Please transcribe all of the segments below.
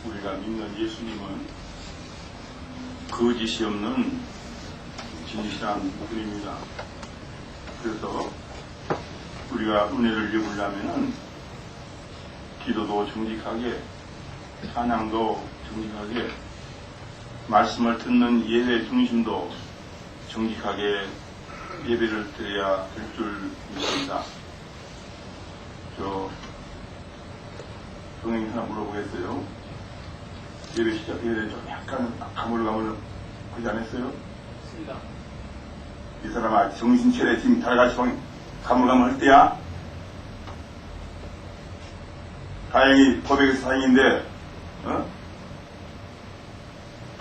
우리가 믿는 예수님은 거짓이 없는 진실한 분입니다. 그래서 우리가 은혜를 입으려면은 기도도 정직하게, 찬양도 정직하게, 말씀을 듣는 예배 중심도 정직하게 예배를 드려야 될 줄 믿습니다. 동행이 하나 물어보겠어요. 예배 시작해야 좀 약간 가물가물하지 않았어요? 맞습니다. 이 사람아, 정신 차려. 지금 다같이 가물가물할 때야? 다행히 고백의 사랑인데,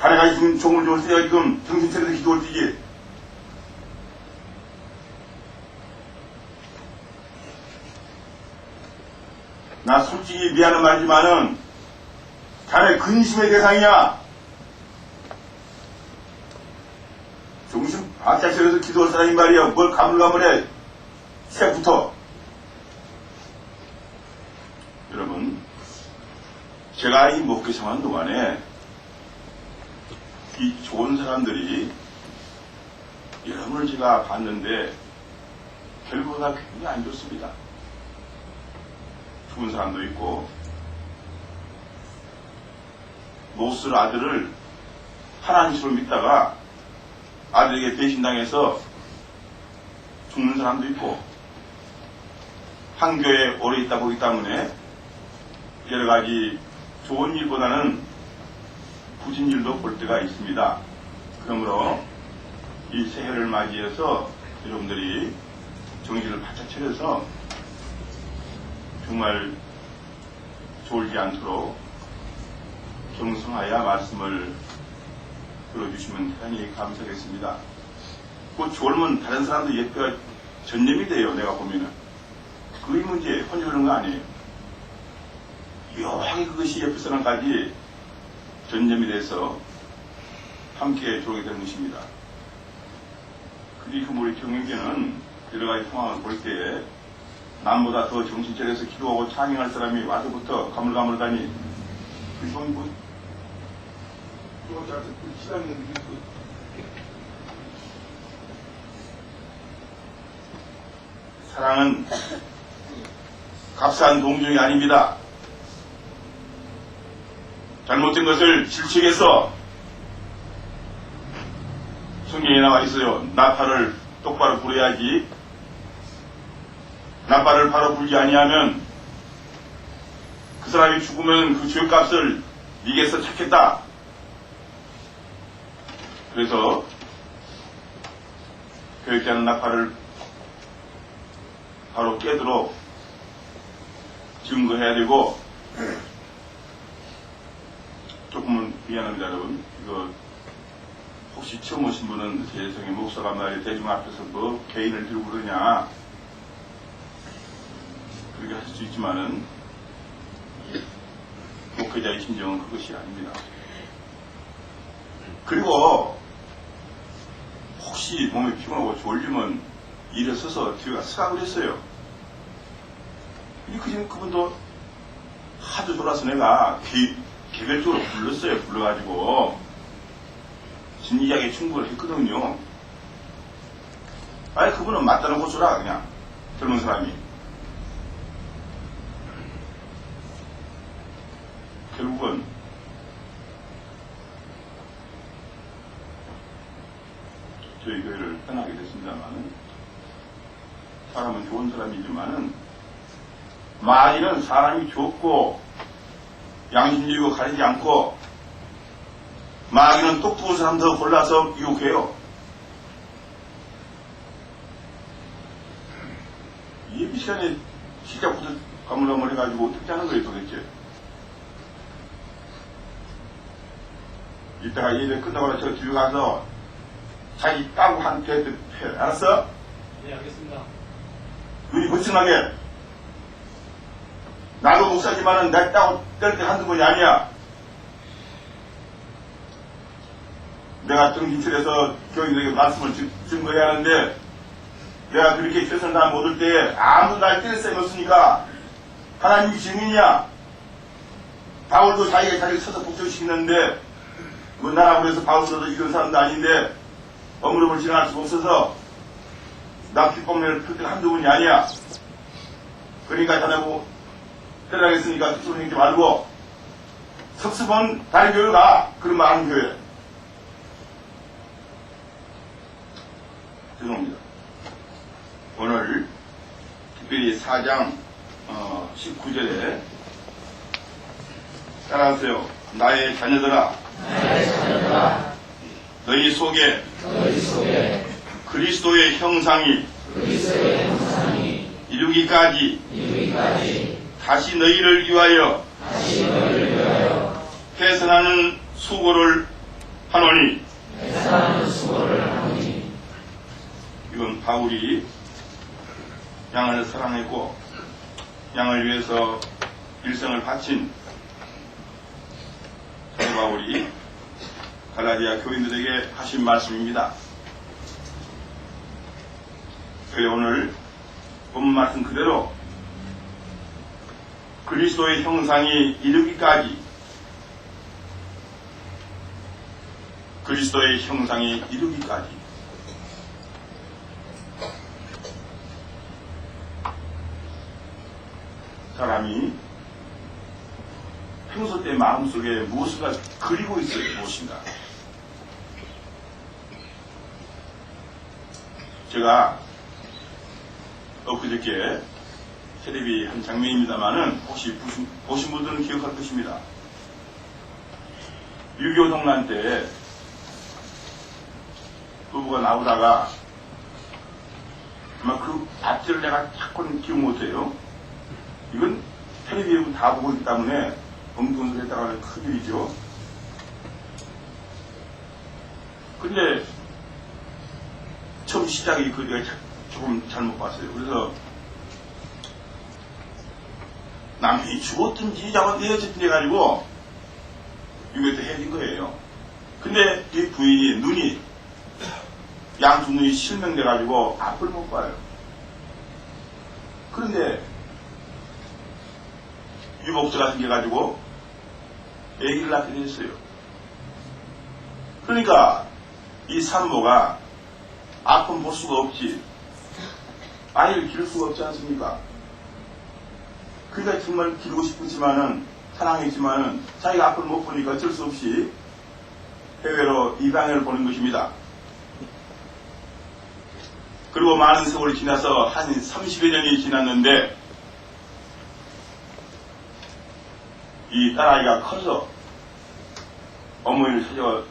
다네가 지금 종을 줄 때야. 지금 정신 차려서 기도할 때지. 나 솔직히 미안한 말이지만은 자네 근심의 대상이야. 정신 바짝 차려서 기도할 사람이 말이야. 뭘 가물가물해. 시작부터. 여러분, 제가 이 목회생활 동안에 이 좋은 사람들이 여러분을 제가 봤는데 결과가 굉장히 안 좋습니다. 죽은 사람도 있고, 못쓸 아들을 하나님으로 믿다가 아들에게 배신당해서 죽는 사람도 있고, 한 교회에 오래 있다 보기 때문에 여러 가지 좋은 일보다는 부진 일도 볼 때가 있습니다. 그러므로 이 새해를 맞이해서 여러분들이 정신을 바짝 차려서 정말 졸지 않도록 경성하여 말씀을 들어주시면 대단히 감사하겠습니다. 그 졸면 다른 사람도 예표가 전념이 돼요. 내가 보면은 그게 문제, 혼자 그런 거 아니에요. 묘하게 그것이 옆에 사람까지 전념이 돼서 함께 졸게 되는 것입니다. 그리고 우리 경영계는 여러 가지 상황을 볼 때에 남보다 더 정신 차려서 기도하고 찬양할 사람이 와서부터 가물가물하다니, 그건 뭐, 시간이 사랑은 값싼 동정이 아닙니다. 잘못된 것을 질책해서 성경에 나와 있어요. 나팔을 똑바로 불어야지. 나팔을 바로 불지 아니하면 그 사람이 죽으면 그 죄값을 네게서 찾겠다. 그래서 교육자는 나팔을 바로 깨도록 증거해야 되고, 조금은 미안합니다, 여러분. 이거 혹시 처음 오신 분은 세상에 목사가 말이 대중 앞에서 뭐 개인을 들고 그러냐 그렇게 할 수 있지만은 목회자의 심정은 그것이 아닙니다. 그리고 혹시 몸이 피곤하고 졸리면 일어서서 뒤가 쓰라고 그랬어요. 그분도 하도 졸아서 내가 개별적으로 불렀어요. 불러가지고 진지하게 충고를 했거든요. 아니 그분은 맞다는 고소라. 그냥 젊은 사람이 결국은 저희 교회를 떠나게 됐습니다만은, 사람은 좋은 사람이지만은 마귀는 사람이 좋고 양심적이고 가리지 않고, 마귀는 똑부은 사람 더 골라서 유혹해요. 예비 시간에 시작부터 가물가물 해가지고 어떻게 하는 거예요 도대체. 이따가 예배 끝나고 저 뒤에 가서 자기 따고 한테 해. 알았어? 네, 알겠습니다. 눈이 거창하게. 나도 목사지만은 내 따고 뗄 때 한두 번이 아니야. 내가 정신철에서 교인들에게 말씀을 증거해야 하는데, 내가 그렇게 최선을 다 못 올 때 아무도 날 뗄 셈이 없으니까 하나님이 증인이야. 바울도 자기가 자기를 쳐서 복종시키는데 뭐 나라고 해서 바울보다도 이런 사람도 아닌데 어무름을 지나갈 수가 없어서 나 뒷봉내를 풀 때가 한두 분이 아니야. 그러니까 자네고 때려야겠으니까 특수를 행지 말고 석습은 다른 교회 가. 그런 많은 교회. 죄송합니다. 오늘 특별히 4장 19절에 따라하세요. 나의 자녀들아, 너희 속에 그리스도의 형상이 이루기까지 다시 너희를 위하여 해선하는 수고를 하노니. 이건 바울이 양을 사랑했고 양을 위해서 일생을 바친 사도 바울이 갈라디아 교인들에게 하신 말씀입니다. 그래 오늘 본문 말씀 그대로 그리스도의 형상이 이루기까지, 그리스도의 형상이 이루기까지. 사람이 평소 때 마음속에 무엇인가 그리고 있어요. 무엇인가. 제가 엊그저께 텔레비 한 장면입니다만은 혹시 보신 분들은 기억할 것입니다. 6.25 동란 때 부부가 나오다가 아마 그 앞뒤를 내가 자꾸는 기억 못해요. 이건 텔레비전 다 보고 있기 때문에 엉뚱한 소리 했다가는 큰일이죠. 근데 처음 시작이 내가 조금 잘못 봤어요. 그래서 남편이 죽었든지 잡았든지 헤어졌든지 해가지고 이것도 헤어진 거예요. 근데 이 부인이 눈이 양쪽 눈이 실명돼가지고 앞을 못 봐요. 그런데 유복자가 생겨가지고 아기를 낳게 됐어요. 그러니까 이 산모가 아픔 볼 수가 없지, 아이를 기를 수가 없지 않습니까? 그러니까 정말 기르고 싶지만은 사랑했지만은 자기가 아픔을 못 보니까 어쩔 수 없이 해외로 입양을 보낸 것입니다. 그리고 많은 세월이 지나서 한 30여 년이 지났는데 이 딸아이가 커서 어머니를 찾아온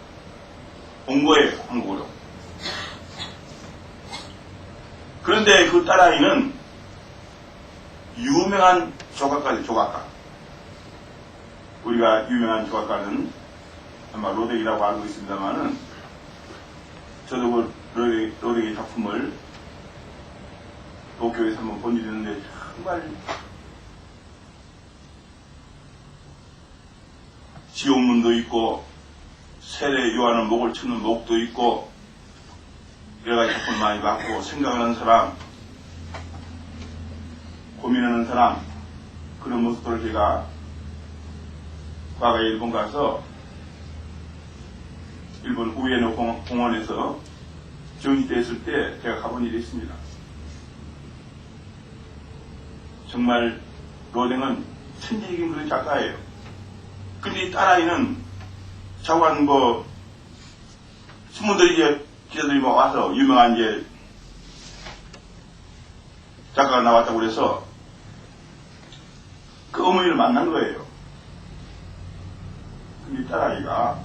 거예요, 한국으로. 그런데 그 딸아이는 유명한 조각가죠, 조각가. 우리가 유명한 조각가는 아마 로덱이라고 알고 있습니다만은 저도 그 로덱의 작품을 도쿄에서 한번 본 일이 있는데 정말 지옥문도 있고 세례 요한은 목을 치는 목도 있고 여러가지 작품 많이 봤고 생각하는 사람, 고민하는 사람, 그런 모습들을 제가 과거에 일본 가서 일본 우에노 공원에서 정시대 했을 때 제가 가본 일이 있습니다. 정말 로댕은 천재적인 그런 작가예요. 근데 이 딸아이는 자관 신문들이 기자들이 와서 유명한 작가가 나왔다고 그래서 그 어머니를 만난 거예요. 근데 이 딸아이가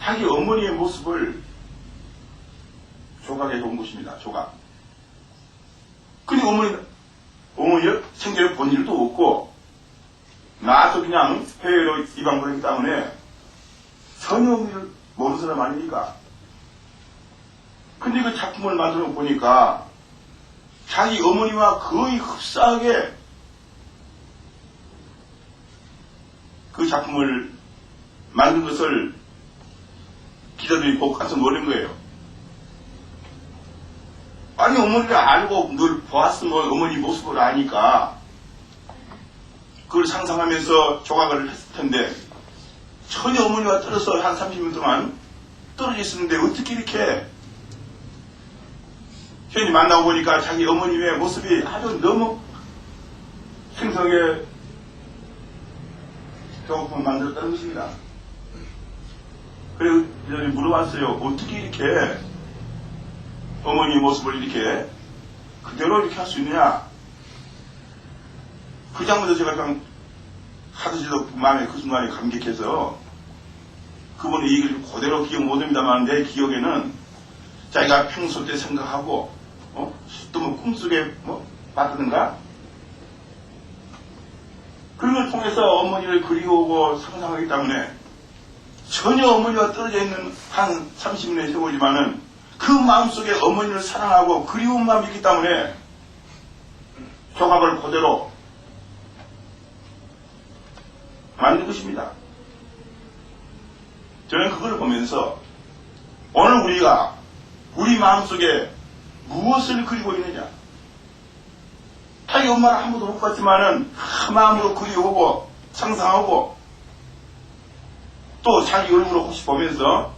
자기 어머니의 모습을 조각해 온 것입니다. 조각. 근데 어머니를 생전에 본 일도 없고 나와서 그냥 해외로 이방 보냈기 때문에 전혀 어머니를 모르는 사람 아닙니까? 근데 그 작품을 만들어 보니까 자기 어머니와 거의 흡사하게 그 작품을 만든 것을 기자들이 보고 깜짝 놀란 거예요. 아니 어머니를 알고 늘 보았으면 어머니 모습을 아니까 그걸 상상하면서 조각을 했을 텐데 전혀 어머니와 떨어서 한 30년 동안 떨어져 있었는데 어떻게 이렇게 현이 만나고 보니까 자기 어머니의 모습이 아주 너무 생성에 조금 만들었다는 것입니다. 그래서 물어봤어요. 어떻게 이렇게 어머니 모습을 이렇게 그대로 이렇게 할 수 있느냐. 그 장면도 제가 그냥 하드지도 마음에 그 순간에 감격해서 그분의 얘기를 그대로 기억 못합니다만 내 기억에는 자기가 평소 때 생각하고 또 뭐 꿈속에 봤던가 그런 걸 통해서 어머니를 그리워하고 상상하기 때문에 전혀 어머니와 떨어져 있는 한 30년의 세월이지만은 그 마음속에 어머니를 사랑하고 그리운 마음이 있기 때문에 조각을 그대로 만든 것입니다. 저는 그걸 보면서 오늘 우리가 우리 마음속에 무엇을 그리고 있느냐. 자기 엄마를 한 번도 못 봤지만은 마음으로 그리워하고 상상하고 또 자기 얼굴을 혹시 보면서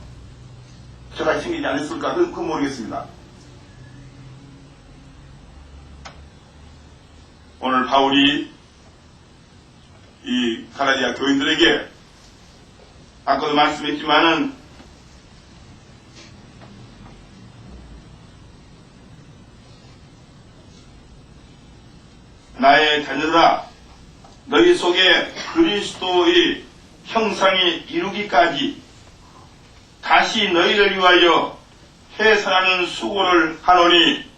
저가 생기지 않았을까 그건 모르겠습니다. 오늘 바울이 이 갈라디아 교인들에게 아까도 말씀했지만은 나의 자녀들아 너희 속에 그리스도의 형상이 이루기까지 다시 너희를 위하여 해산하는 수고를 하노니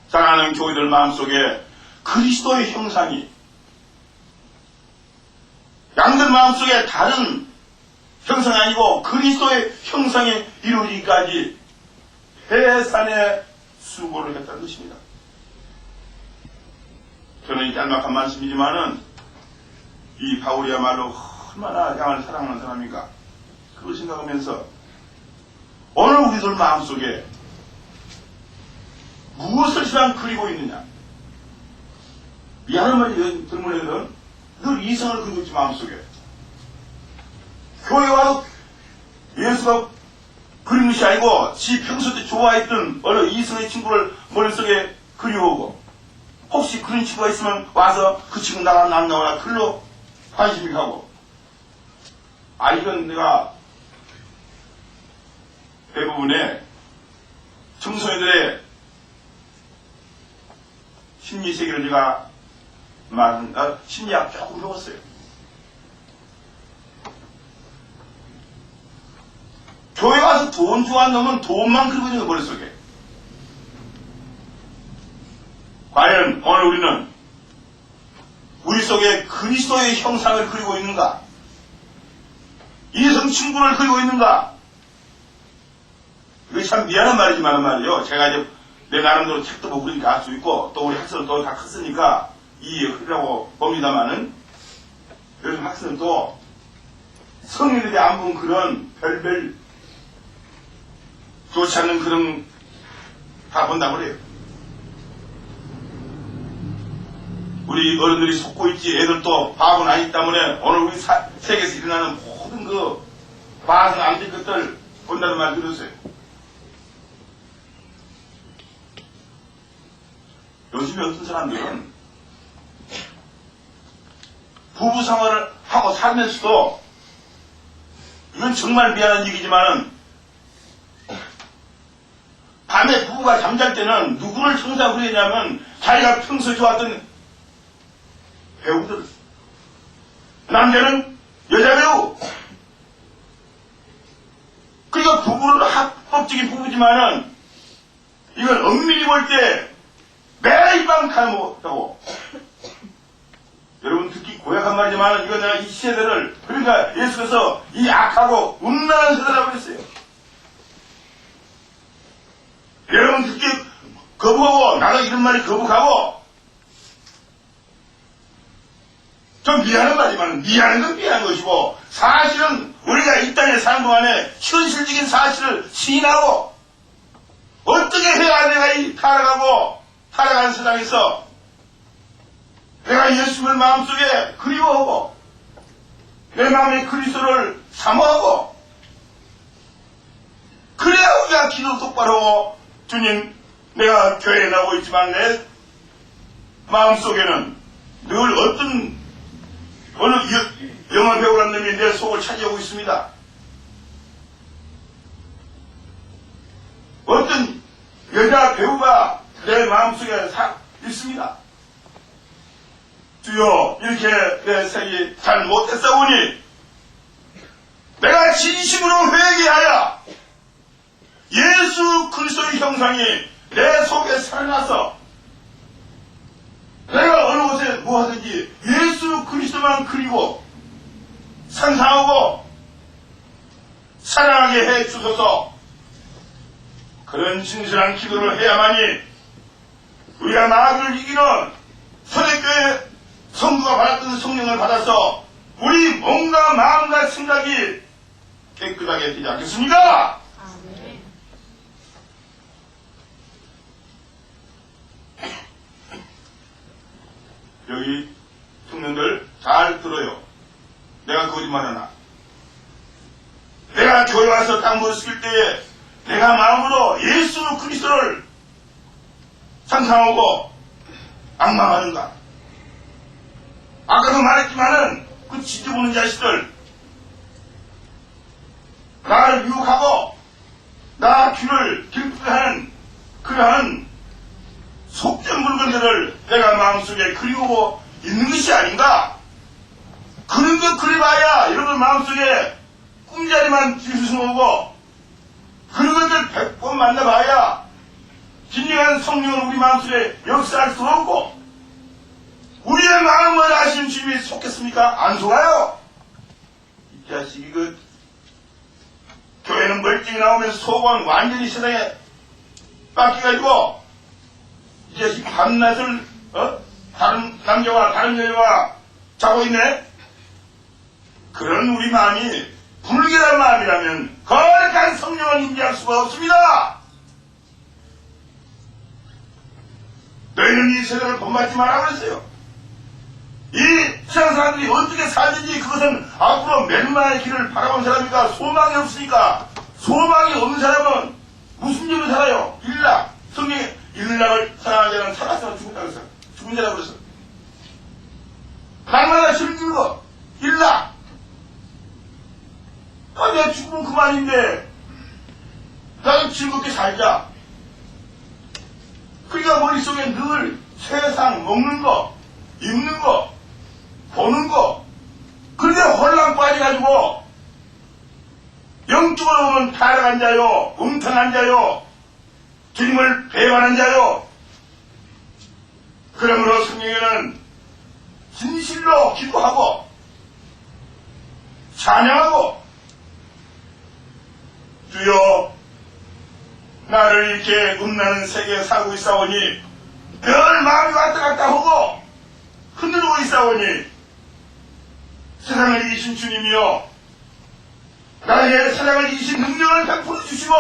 사랑하는 교회들 마음속에 그리스도의 형상이 양들 마음속에 다른 형상이 아니고 그리스도의 형상이 이루기까지 해산의 수고를 했다는 것입니다. 저는 이 짤막한 말씀이지만은 이 바울이야말로 얼마나 양을 사랑하는 사람인가 그걸 생각하면서 오늘 우리들 마음속에 무엇을 시간 그리고 있느냐. 미안한 말이 들문에는 늘 이성을 그리고 있지 마음속에. 교회 와도 예수가 그린 것이 아니고 지 평소 때 좋아했던 어느 이성의 친구를 머릿속에 그리워오고 혹시 그런 친구가 있으면 와서 그 친구 나가나 안 나오나 글로 관심이 가고 이건 내가 대부분의 청소년들의 심리세계를 제가 심리학 조금 배웠어요. 교회 와서 돈 좋아하는 놈은 돈만 그리고 있는 거 머릿속에. 과연 오늘 우리는 우리 속에 그리스도의 형상을 그리고 있는가? 이성 친구를 그리고 있는가? 이거 참 미안한 말이지만 말이요. 제가 이제 내 나름대로 책도 못 그러니까 알 수 있고 또 우리 학생들도 다 컸으니까 이해하려고 봅니다만은 요즘 학생들도 성인들이 안 본 그런 별별 좋지 않는 그런 다 본다고 그래요. 우리 어른들이 속고 있지 애들도 바보는 아니기 때문에 오늘 우리 세계에서 일어나는 모든 그 봐서는 안 될 것들 본다는 말 들었어요. 요즘에 어떤 사람들은 부부 생활을 하고 살면서도 이건 정말 미안한 얘기지만은 밤에 부부가 잠잘 때는 누구를 청소하고 그러냐면 자기가 평소에 좋아했던 배우들 남자는 여자 배우 그러니까 부부는 합법적인 부부지만은 이건 엄밀히 볼 때 매일 밤 칼 못하고 여러분 듣기 고약한 말이지만 이거 내가 이 세대를 그러니까 예수께서 이 악하고 음란한 세대라고 했어요. 여러분 듣기 거부하고 나도 이런 말이 거부하고 좀 미안한 말이지만 미안한 건 미안한 것이고 사실은 우리가 이 땅에 사는 동안에 현실적인 사실을 시인하고 어떻게 해야 내가 이 타락하는 세상에서 내가 내가 예수님을 마음속에 그리워하고 내 마음에 그리스도를 사모하고 그래야 우리가 기도 똑바로 하고 주님 내가 교회에 나오고 있지만 내 마음속에는 늘 어느 영화 배우라는 놈이 내 속을 차지하고 있습니다. 어떤 여자 배우가 내 마음속에 있습니다. 주여 이렇게 내 생이 잘 못했사오니 내가 진심으로 회개하여 예수 그리스도의 형상이 내 속에 살아나서 내가 어느 곳에 뭐 하든지 예수 그리스도만 그리고 상상하고 사랑하게 해 주소서. 그런 진실한 기도를 해야만이 우리가 마귀를 이기는 초대교회 성부가 받았던 성령을 받아서 우리 몸과 마음과 생각이 깨끗하게 되지 않겠습니까? 여기 청년들 잘 들어요. 내가 거짓말하나? 내가 교회 와서 땅을 쓸 때에 내가 마음으로 예수 그리스도를 상상하고 악망하는가? 아까도 말했지만은 그 지저분한 자식들 나를 유혹하고 나 귀를 길게 하는 그러한 속된 물건들을 내가 마음속에 그리우고 있는 것이 아닌가? 그런 거 그려봐야 여러분 마음속에 꿈자리만 뒤수승하고 그런 것들 100번 만나봐야 진정한 성령을 우리 마음속에 역사할 수 없고 우리의 마음을 아시는 주님이 속겠습니까? 안 속아요. 이 자식이 교회는 멀쩡히 나오면서 속은 완전히 세상에 뺏겨가지고 이 자식 밤낮을 다른 남자와 다른 여자와 자고 있네. 그런 우리 마음이 불결한 마음이라면 거룩한 성령을 인지할 수가 없습니다. 너희는 이 세상을 본받지 말라 그랬어요. 이 세상 사람들이 어떻게 살든지 그것은 앞으로 멸망의 길을 바라본 사람이니까 소망이 없으니까 소망이 없는 사람은 무슨 일로 살아요? 일락. 성경에 일락을 사랑하는 자는 살았으면 죽었다고 했어요. 죽은 자라고 그랬어요. 날마다 즐기는 거 일락. 내가 죽으면 그만인데 나는 즐겁게 살자. 그러니까 머릿속에 늘 세상 먹는 거, 입는 거, 보는 거 그런데 혼란 빠져가지고 영적으로 보면 타락한 자요, 웅탕한 자요, 주님을 배반한 자요. 그러므로 성경에는 진실로 기도하고 찬양하고 주여 나를 이렇게 음란한 세계에 살고 있사오니 늘 마음이 왔다 갔다 하고 흔들고 있사오니 세상을 이기신 주님이여 나에게 세상을 이기신 능력을 베풀어 주시고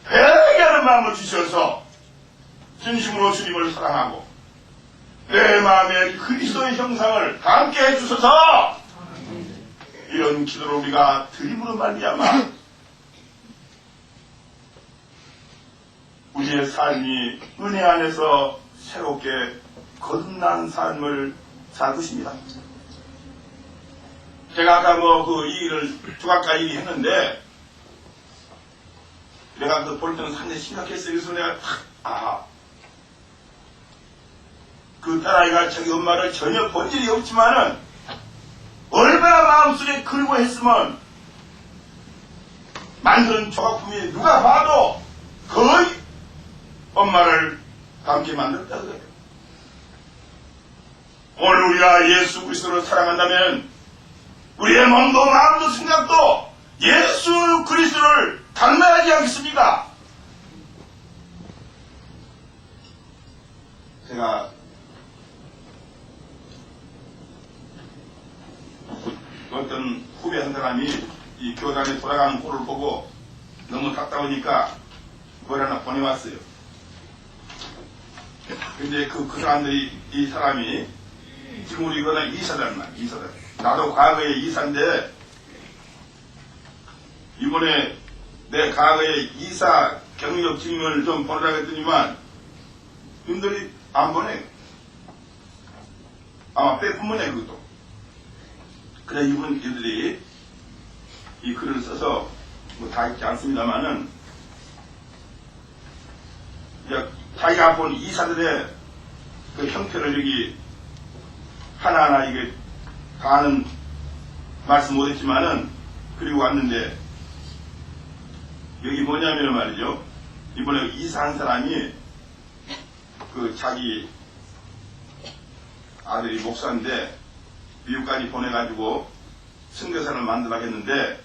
회개하는 마음을 주셔서 진심으로 주님을 사랑하고 내 마음에 그리스도의 형상을 담게 해주셔서 이런 기도를 우리가 드림으로 말미암아 우리의 삶이 은혜 안에서 새롭게 거듭난 삶을 살 것입니다. 제가 아까 이 일을 조각가 일이 했는데 내가 볼 때는 상당히 심각했어요. 그래서 내가 그 딸아이가 자기 엄마를 전혀 본 일이 없지만은 얼마나 마음속에 그리고 했으면 만든 조각품이 누가 봐도 거의 엄마를 닮게 만들었다 그래요. 오늘 우리가 예수 그리스도를 사랑한다면 우리의 몸도 마음도 생각도 예수 그리스도를 닮아야 하지 않겠습니까? 제가 어떤 후배 한 사람이 이 교단에 돌아가는 꼴을 보고 너무 답답하니까 뭘 하나 보내왔어요. 근데 그 사람들이 이 사람이 지금 우리 이거는 이사단 말, 이사단. 나도 과거에 이사인데, 이번에 내 과거에 이사 경력 증명을 좀 보내라고 했더니만, 님들이 안 보내. 아마 빼뿐만이야, 그것도. 그래, 이분들이 이 글을 써서, 뭐 다 읽지 않습니다만은, 자기가 본 이사들의 그 형태를 여기 하나하나 이게 다는 말씀 못했지만은 그리고 왔는데 여기 뭐냐면 말이죠. 이번에 이사한 사람이 그 자기 아들이 목사인데 미국까지 보내가지고 선교사를 만들라고 했는데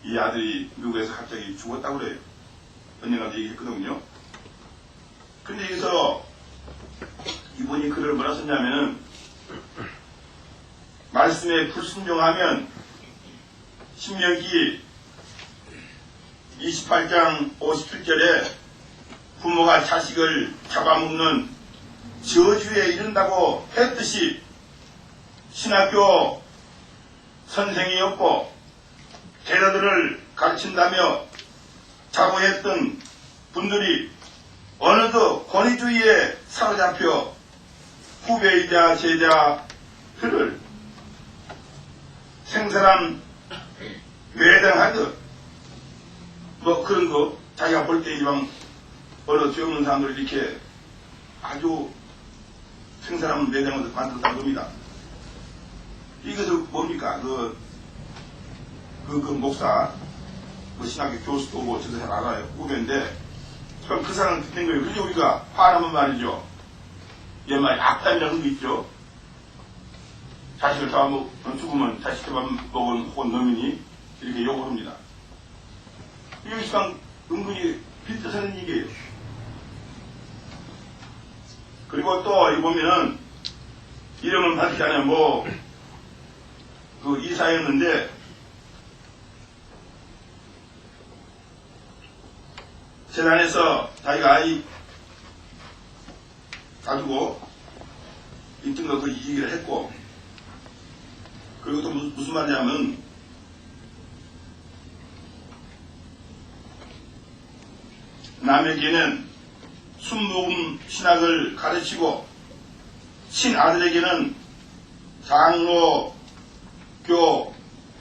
이 아들이 미국에서 갑자기 죽었다고 그래요. 언젠가도 얘기했거든요. 근데 여기서 이분이 글을 뭐라 썼냐면은 말씀에 불순종하면 신명기 28장 57절에 부모가 자식을 잡아먹는 저주에 이른다고 했듯이 신학교 선생이었고 제자들을 가르친다며 자부했던 분들이 어느덧 권위주의에 사로잡혀 후배이자 제자들을 생사람 외당하듯 뭐 그런 거 자기가 볼 때 이방 어느 죄 없는 사람들 이렇게 아주 생사람 외당하듯 만들었다는 겁니다. 이것은 뭡니까? 그 목사 그 신학교 교수도 오고 저도 잘 알아요. 후배인데 그럼 그 사람을 듣는 거예요. 그래서 우리가 화나면 말이죠. 얘말 악담이라는 게 있죠. 자식을 죽으면 자식 잡아먹은 혹은 놈이니 이렇게 욕을 합니다. 이게 시방 은근히 비슷하는 얘기예요. 그리고 또 이 보면은 이름은 밝히지 않아요. 그 이사였는데 재단에서 자기가 아이 가지고 있던 거 그 얘기를 했고 그리고 또 무슨 말이냐면 남에게는 순복음 신학을 가르치고 친아들에게는 장로교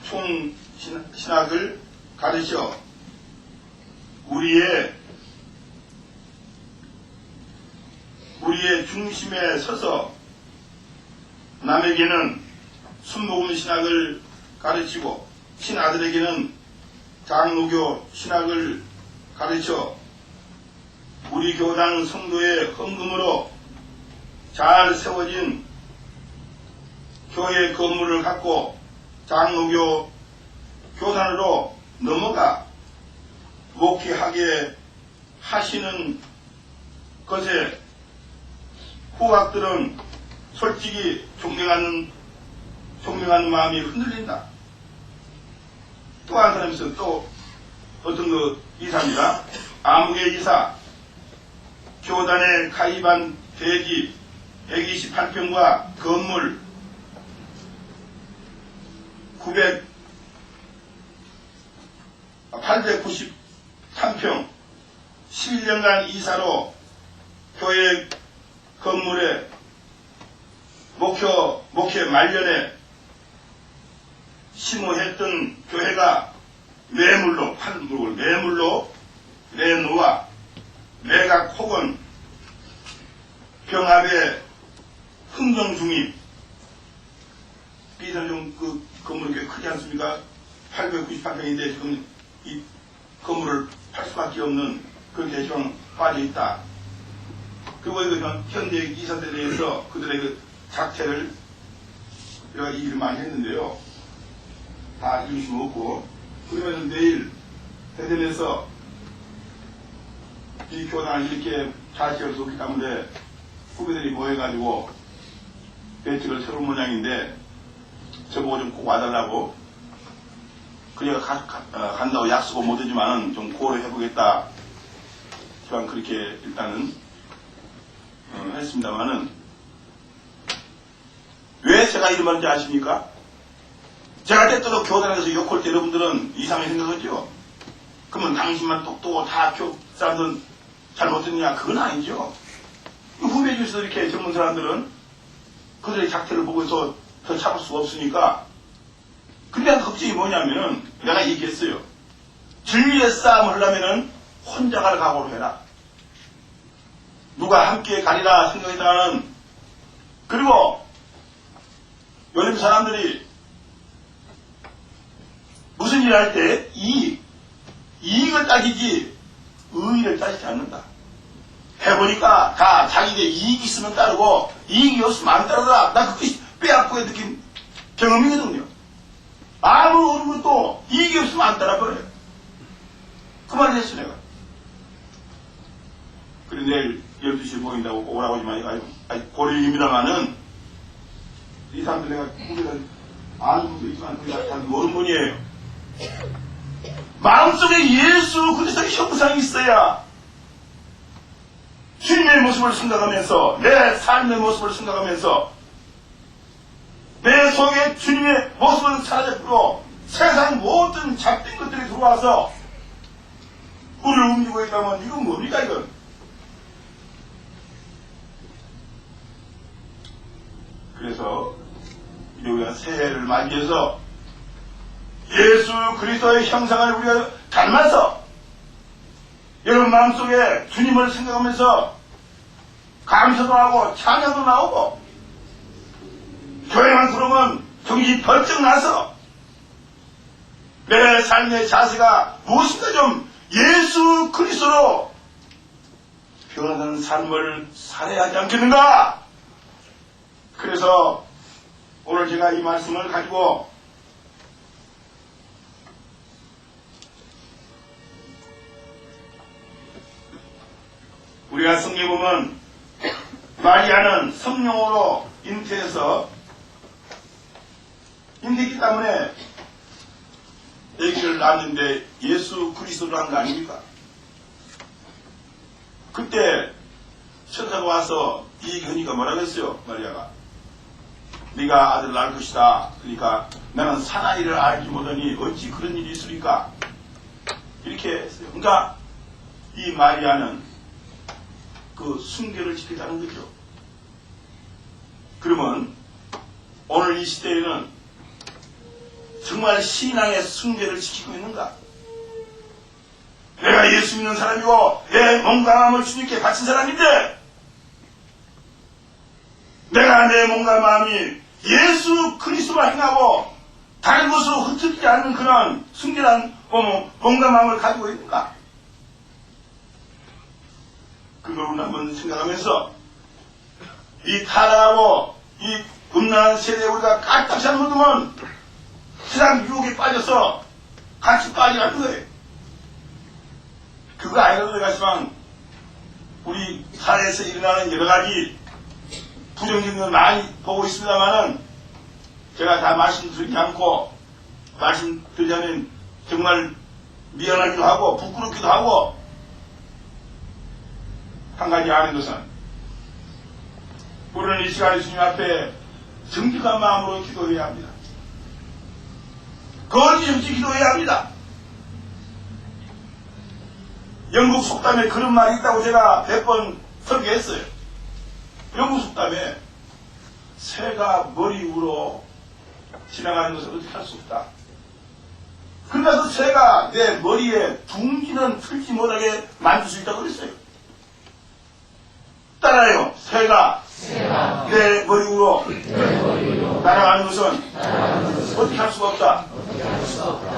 총신학을 가르쳐 우리의 중심에 서서 남에게는 순복음 신학을 가르치고 친아들에게는 장로교 신학을 가르쳐 우리 교당 성도의 헌금으로 잘 세워진 교회 건물을 갖고 장로교 교단으로 넘어가 목회하게 하시는 것에 후학들은 솔직히 존경하는 마음이 흔들린다. 또 한 사람이 있어. 또 어떤 그 이사입니다. 아무개 이사. 교단에 가입한 대지 128평과 건물 893평 11년간 이사로 교회 건물에 목회 말년에 심호했던 교회가 매물로 내놓아 매각 혹은 병합의 흥정 중임. 비선종 그 건물이 꽤 크지 않습니까? 898평인데 지금 이 건물을 팔 수밖에 없는 그런 개시방 빠져 있다. 그리고 현대 이사들에 대해서 그들의 그 작태를 제가 얘기를 많이 했는데요. 다 읽을 수 없고 그러면 내일 대전에서 이 교단을 이렇게 자식을 쏟기 때문에 후배들이 모여가지고 배치를 세운 모양인데 저보고 좀 꼭 와달라고 그래가 간다고 약속은 못하지만은 좀 고려해보겠다. 저는 그렇게 일단은 했습니다만은 제가 이런 말인지 아십니까? 제가 때때로 교단에서 욕할 때 여러분들은 이상하게 생각하죠? 그러면 당신만 똑똑하고 다 사람들은 잘못했느냐? 그건 아니죠. 후배 중에서 이렇게 젊은 사람들은 그들의 작태를 보고서 더 참을 수가 없으니까. 근데 걱정이 뭐냐면은 내가 얘기했어요. 진리의 싸움을 하려면은 혼자 갈 각오로 해라. 누가 함께 가리라 생각했다가는. 그리고 요즘 사람들이 무슨 일을 할 때 이익을 따지지 의의를 따지지 않는다. 해보니까 다 자기에게 이익이 있으면 따르고 이익이 없으면 안 따르라. 나 그것이 뼈아프게 느낀 경험이거든요. 아무 어느 것도 이익이 없으면 안 따라버려요. 그 말을 했어 내가. 그래 내일 12시에 모인다고 오라고 하지 마니까 고려입니다마는 이 사람들 내가 우리가 아는 분도 있지만 다 모르는 분이에요. 마음속에 예수 그리스도의 형상이 있어야 주님의 모습을 생각하면서 내 삶의 모습을 생각하면서 내 속에 주님의 모습을 사라졌고 세상 모든 잡된 것들이 들어와서 우리를 움직이고 있다면 이건 뭡니까 이건? 그래서 우리가 새해를 맞이해서 예수 그리스도의 형상을 우리가 닮아서 여러분 마음속에 주님을 생각하면서 감사도 하고 찬양도 나오고 교회만 들어오면 정신이 번쩍 나서 내 삶의 자세가 무엇인가 좀 예수 그리스도로 변화되는 삶을 살아야 하지 않겠는가? 그래서 오늘 제가 이 말씀을 가지고 우리가 성경에 보면 마리아는 성령으로 잉태했기 때문에 아기를 낳았는데 예수 그리스도로 한 거 아닙니까? 그때 천사가 와서 이 얘기하니까 뭐라고 했어요? 마리아가 네가 아들 낳을 것이다. 그러니까 나는 사나이를 알지 못하니 어찌 그런 일이 있으리까? 이렇게 했어요. 그러니까 이 마리아는 그 순결을 지키자는 거죠. 그러면 오늘 이 시대에는 정말 신앙의 순결을 지키고 있는가? 내가 예수 믿는 사람이고 내 몸과 마음을 주님께 바친 사람인데 내가 내 몸과 마음이 예수 그리스도만 행하고 다른 것으로 흩어지지 않는 그런 순결한 몸과 마음을 가지고 있는가? 그걸 한번 생각하면서 이 타락하고 이 음란한 세대에 우리가 까딱지 않으면 세상 유혹에 빠져서 같이 빠지라는 거예요. 그거 아니라도 내가 지만 우리 사회에서 일어나는 여러 가지 부정적인 걸 많이 보고 있습니다만은 제가 다 말씀드리지 않고 말씀드리자면 정말 미안하기도 하고 부끄럽기도 하고 한 가지 아는 것은 우리는 이 시간에 주님 앞에 정직한 마음으로 기도해야 합니다. 거짓없이 기도해야 합니다. 영국 속담에 그런 말이 있다고 제가 몇 번 설교했어요. 영국 속담에 새가 머리 위로 지나가는 것을 어떻게 할 수 없다. 그러면서 새가 내 머리에 둥지는 틀지 못하게 만들 수 있다고 그랬어요. 따라요. 새가 내 머리 위로 날아가는 것은 어떻게 할 수가 없다.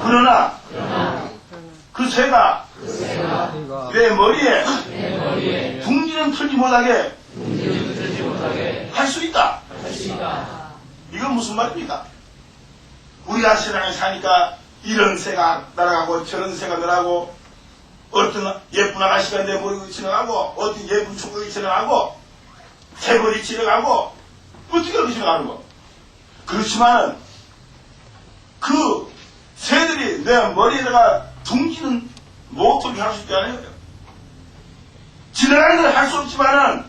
그러나 그 새가 내 머리에 둥지는 틀지 못하게 할 수 있다. 이건 무슨 말입니까? 우리가 세상에 사니까 이런 새가 날아가고 저런 새가 날아가고 어떤 예쁜 아가씨가 내 머리 위로 지나가고 어떤 예쁜 총각이 지나가고 재벌이 지나가고 어떻게 그렇게 지나가는 거? 그렇지만 그 새들이 내 머리에다가 둥지는 못하게 할 수 있다는 거예요. 지나가는 걸 할 수 없지만은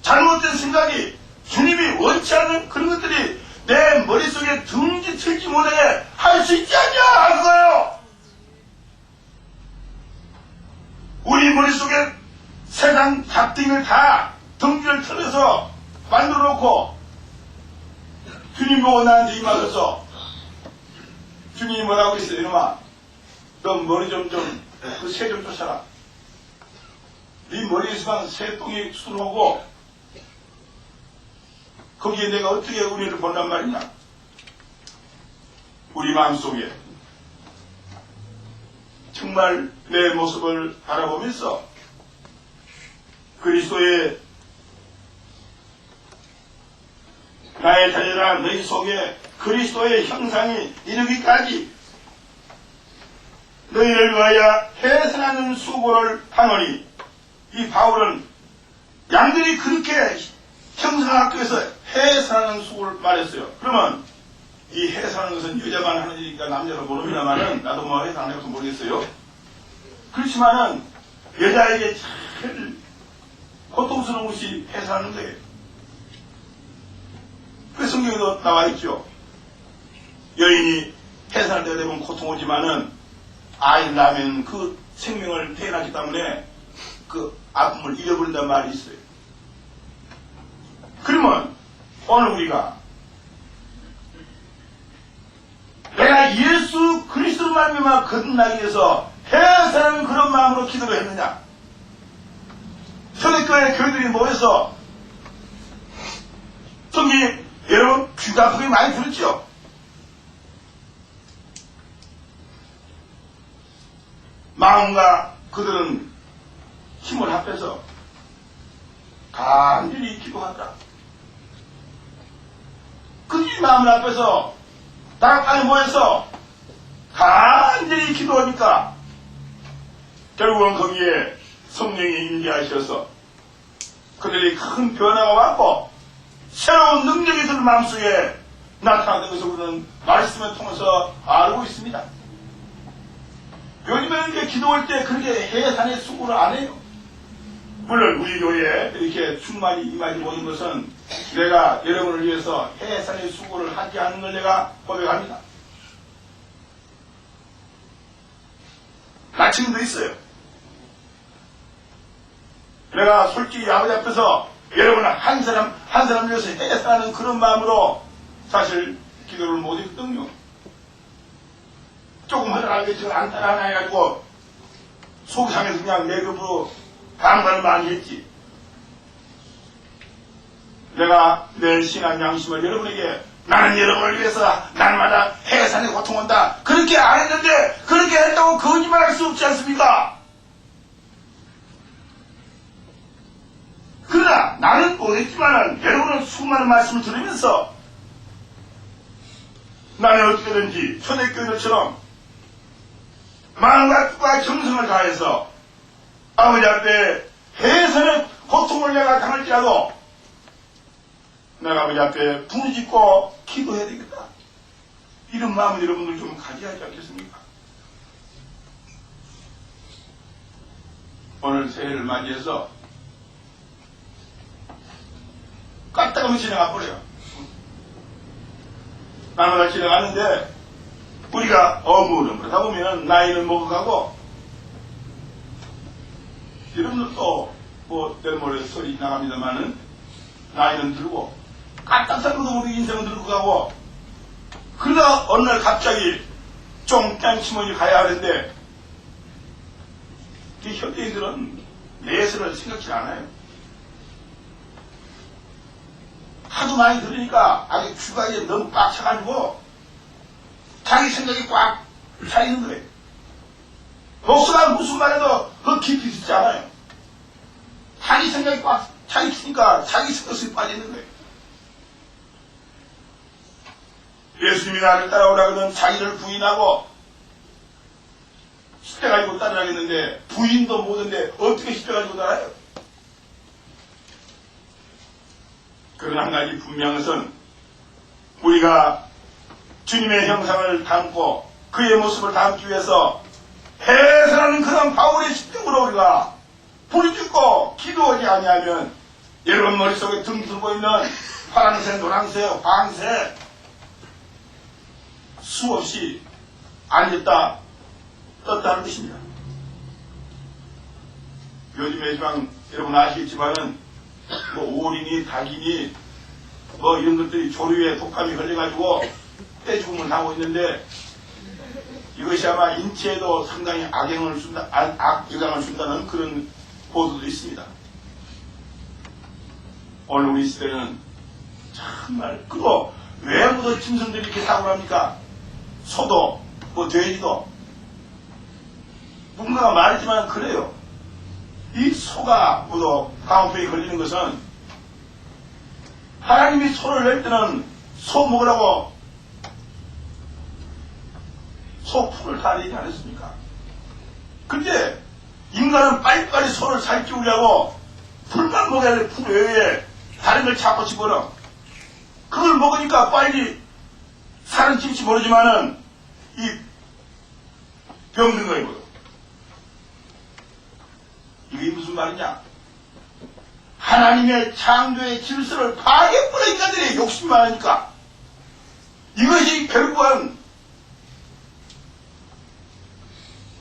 잘못된 생각이 주님이 원치 않는 그런 것들이 내 머릿속에 둥지 틀지 못하게 할 수 있지 않냐 하는 거예요. 우리 머릿속에 세상 잡등을 다 둥지를 틀어서 만들어 놓고 주님 보고 나한테 임하셔서 주님이 뭐라고 했어요? 이놈아, 너 머리 그 새 좀 쫓아라. 네 머리에서만 새똥이 수놓고 거기에 내가 어떻게 우리를 본단 말이냐. 우리 마음속에 정말 내 모습을 바라보면서 그리스도의 나의 자녀라 너희 속에 그리스도의 형상이 이르기까지 너희를 위하여 해산하는 수고를 하노니. 이 바울은 양들이 그렇게 형상학교에서 해산하는 수고를 말했어요. 그러면 이 해산하는 것은 여자만 하는 일이니까 남자로 모릅니다만은 나도 뭐 해산 안 해서 모르겠어요. 그렇지만은 여자에게 제일 고통스러운 것이 해산하는 거예요. 그 성경에도 나와 있죠. 여인이 해산할 때가 되면 고통 오지만은 아이를 낳으면 그 생명을 태어나기 때문에 그 아픔을 잃어버린다는 말이 있어요. 그러면 오늘 우리가 내가 예수 그리스도 말미암아 거듭나기 위해서 해산하는 그런 마음으로 기도를 했느냐? 초대교회 교회들이 모여서 성경이 여러분 귀가 아프게 많이 들었죠? 마음과 그들은 힘을 합해서 간절히 기도한다. 그들이 마음을 합해서 다락방에 모여서 간절히 기도하니까 결국은 거기에 성령이 임재하셔서 그들이 큰 변화가 왔고 새로운 능력이 그들 마음속에 나타나는 것을 우리는 말씀을 통해서 알고 있습니다. 요즘에는 이제 기도할 때 그렇게 해산의 수고를 안 해요. 물론 우리 교회에 이렇게 충만히 임하지 못한 것은 내가 여러분을 위해서 해산의 수고를 하지 않는 걸 내가 고백합니다. 나 지금도 있어요. 내가 솔직히 아버지 앞에서 여러분을 한 사람 위해서 해산하는 그런 마음으로 사실 기도를 못 했거든요. 조금 하다가 지금 안 따라 하나 해가지고 속상해서 그냥 내급으로 방관을 많이 했지. 내가 내 신앙 양심을 여러분에게 나는 여러분을 위해서 날마다 해산에 고통한다 그렇게 안 했는데 그렇게 했다고 거짓말할 수 없지 않습니까? 그러나 나는 못했지만은 여러분은 수많은 말씀을 들으면서 나는 어떻게든지 초대교회들처럼 마음과 뜻과 정성을 다해서 아버지 앞에 해산의 고통을 내가 당할지라도 내가 아버지 앞에 부르짖고 기도해야 되겠다. 이런 마음을 여러분들 좀 가져야 하지 않겠습니까? 오늘 새해를 맞이해서 까딱하면 지나가 버려요. 날마다 지나가는데 우리가 어물어물하다 보면 나이는 먹어가고 여러분들도 뭐 내일모레 소리 나갑니다마는 나이는 들고 까딱하고도 우리 인생은 들고 가고 그러다 어느 날 갑자기 쫑땅 치머니 가야 하는데 이 현대인들은 내세를 생각지 않아요. 하도 많이 들으니까 아주 귀가 이제 너무 꽉 차가지고 자기 생각이 꽉 차있는 거예요. 목사가 무슨 말해도 그 깊이 듣지 않아요. 자기 생각이 꽉 차있으니까 자기 생각이 빠지는 거예요. 예수님이 나를 따라오라거든 자기를 부인하고 십대 가지고 따라가겠는데 부인도 못하는데 어떻게 십대 가지고 따라요? 그러나 한 가지 분명한 것은 우리가 주님의 형상을 담고 그의 모습을 담기 위해서 해산하는 그런 바울의 십경으로 우리가 부르짖고 기도하지 아니하면 여러분 머릿속에 등 들고 있는 파란색, 노란색, 황색 수없이 앉았다 떴다는 것입니다. 요즘에 지방 여러분 아시겠지만은 뭐 오리니 닭이니 뭐 이런 것들이 조류에 독감이 걸려가지고 떼죽음을 하고 있는데 이것이 아마 인체에도 상당히 악영향을 준다는 그런 보도도 있습니다. 오늘 우리 시대는 정말 그거 왜 모두 짐승들이 이렇게 사고를 합니까? 소도 뭐 돼지도 누군가가 말했지만 그래요. 이 소가 모두 광우병에 걸리는 것은 하나님이 소를 낼 때는 소 먹으라고 소 풀을 다 내지 않았습니까? 근데 인간은 빨리빨리 소를 살찌우려고 풀만 먹어야 돼. 풀 외에 다른 걸 자꾸 집어넣어. 그걸 먹으니까 빨리 살은 찔지 모르지만은 이 병든 거예요. 이게 무슨 말이냐? 하나님의 창조의 질서를 파괴해버린 인간들이 욕심 많으니까 이것이 결국은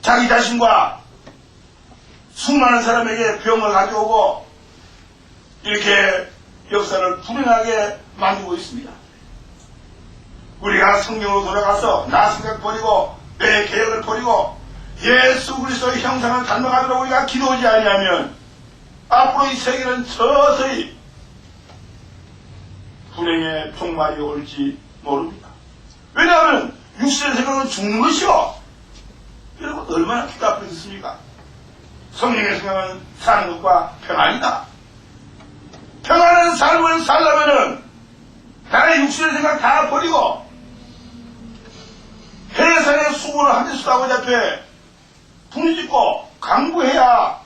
자기 자신과 수많은 사람에게 병을 가져오고 이렇게 역사를 불행하게 만들고 있습니다. 우리가 성경으로 돌아가서 나 생각 버리고 내 계획을 버리고 예수 그리스도의 형상을 닮아가도록 우리가 기도하지 아니하면 앞으로 이 세계는 서서히 불행의 종말이 올지 모릅니다. 왜냐하면 육신의 생각은 죽는 것이요. 여러분 얼마나 기가 아프겠습니까? 성령의 생각은 사는 것과 평안이다. 평안한 삶을 살려면은 나의 육신의 생각 다 버리고 해산의 수고를 하면서 수하고 앞에 부르짖고 강구해야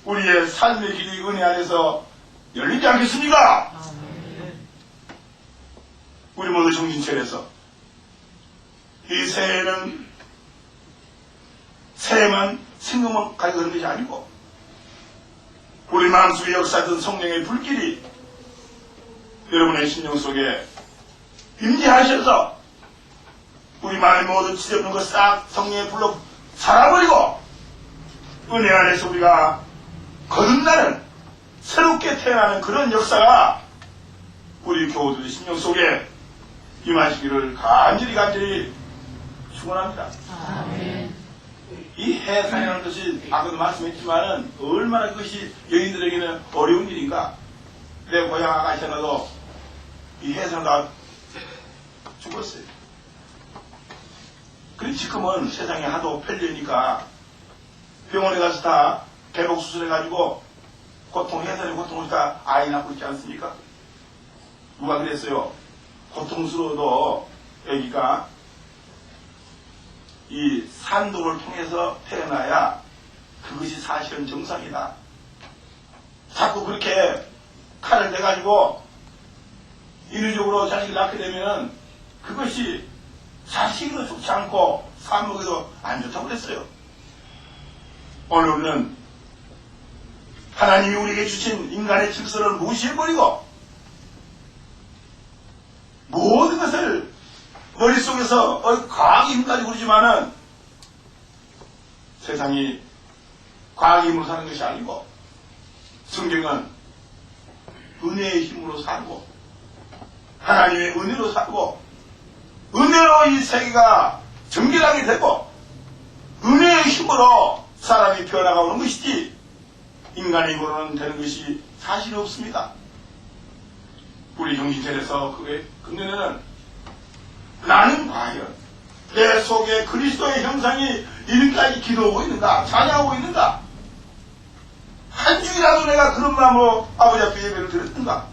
우리의 삶의 길이 은혜 안에서 열리지 않겠습니까? 우리 모두 정신 차려서 이 새해만 생각만 가지고 그런 것이 아니고 우리 마음속에 역사하던 성령의 불길이 여러분의 심령 속에 임재하셔서 우리 마음에 모두 지저분한 것 싹 성령의 불로 살아버리고 은혜 안에서 우리가 거듭나는 새롭게 태어나는 그런 역사가 우리 교우들의 심령 속에 임하시기를 간절히 축원합니다. 아멘. 이 해산이라는 것이 아까도 말씀했지만은 얼마나 그것이 여인들에게는 어려운 일인가. 내 고향 아가씨 하나도 이 해산을 다 죽었어요. 그리고 지금은 세상에 하도 편리하니까 병원에 가서 다 개복 수술해가지고 해산의 고통을 다 아이 낳고 있지 않습니까? 누가 그랬어요? 고통스러워도 애기가 이 산도를 통해서 태어나야 그것이 사실은 정상이다. 자꾸 그렇게 칼을 대가지고 인위적으로 자식을 낳게 되면은 그것이 자식으로 좋지 않고 사먹에도 안 좋다고 그랬어요. 오늘 우리는 하나님이 우리에게 주신 인간의 질서를 무시해버리고 모든 것을 머릿속에서 과학의 힘까지 부르지만은 세상이 과학의 힘으로 사는 것이 아니고 성경은 은혜의 힘으로 살고 하나님의 은혜로 살고 은혜로 이 세계가 정결하게 되고 은혜의 힘으로 사람이 변화가 오는 것이지 인간의 힘으로는 되는 것이 사실이 없습니다. 우리 정신 차려서 그게 근전에는 나는 과연 내 속에 그리스도의 형상이 이름까지 기도하고 있는가 찬양하고 있는가 한 주이라도 내가 그런 마음으로 아버지 앞에 예배를 드렸던가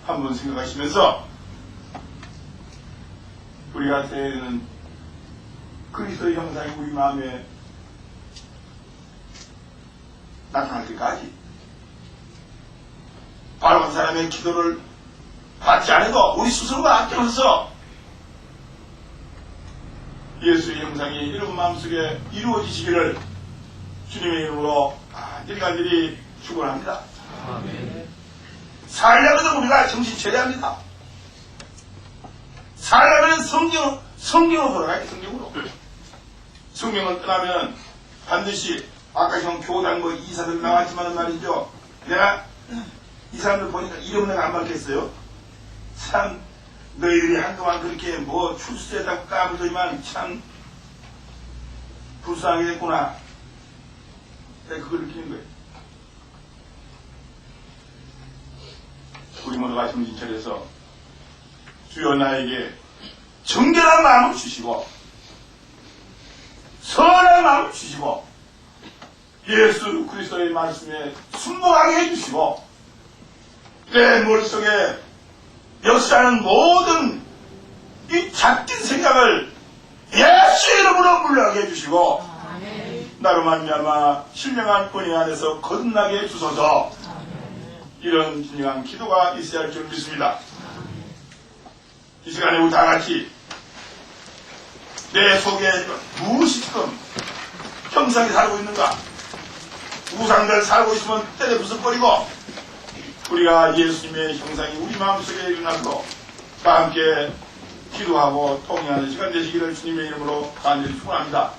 한번 생각하시면서 우리가 새해에는 그리스도의 형상이 우리 마음에 나타날 때까지 바로 사람의 기도를 받지 않아도 우리 스스로가 아껴서 예수의 형상이 여러분 마음속에 이루어지시기를 주님의 이름으로 간절히 축원합니다. 살려면 우리가 정신 차려야 합니다. 살아가는 성경으로 돌아가야 돼, 성경으로. 성경을 떠나면 반드시, 아까 형 교단 뭐 이사들 나왔지만 말이죠. 내가 이 사람들 보니까 이름은 내가 안 밝혔어요. 참, 너희들이 한동안 그렇게 뭐 출세했다고 까불더니만 참 불쌍하게 됐구나. 내가 그걸 느끼는 거예요. 우리 모두가 정신차려서 주여 나에게 정결한 마음을 주시고 선한 마음을 주시고 예수 그리스도의 말씀에 순종하게 해주시고 내 머릿속에 역사하는 모든 이 작은 생각을 예수 이름으로 물러가게 해주시고 나로 말미암아 신령한 은혜 안에서 거듭나게 해주소서. 이런 진정한 기도가 있어야 할 줄 믿습니다. 이 시간에 우리 다같이 내 속에 무엇이 지금 형상이 살고 있는가, 우상들 살고 있으면 때려 부숴버리고 우리가 예수님의 형상이 우리 마음속에 일어나도록 다 함께 기도하고 통행하는 시간 되시기를 주님의 이름으로 간절히 축원합니다.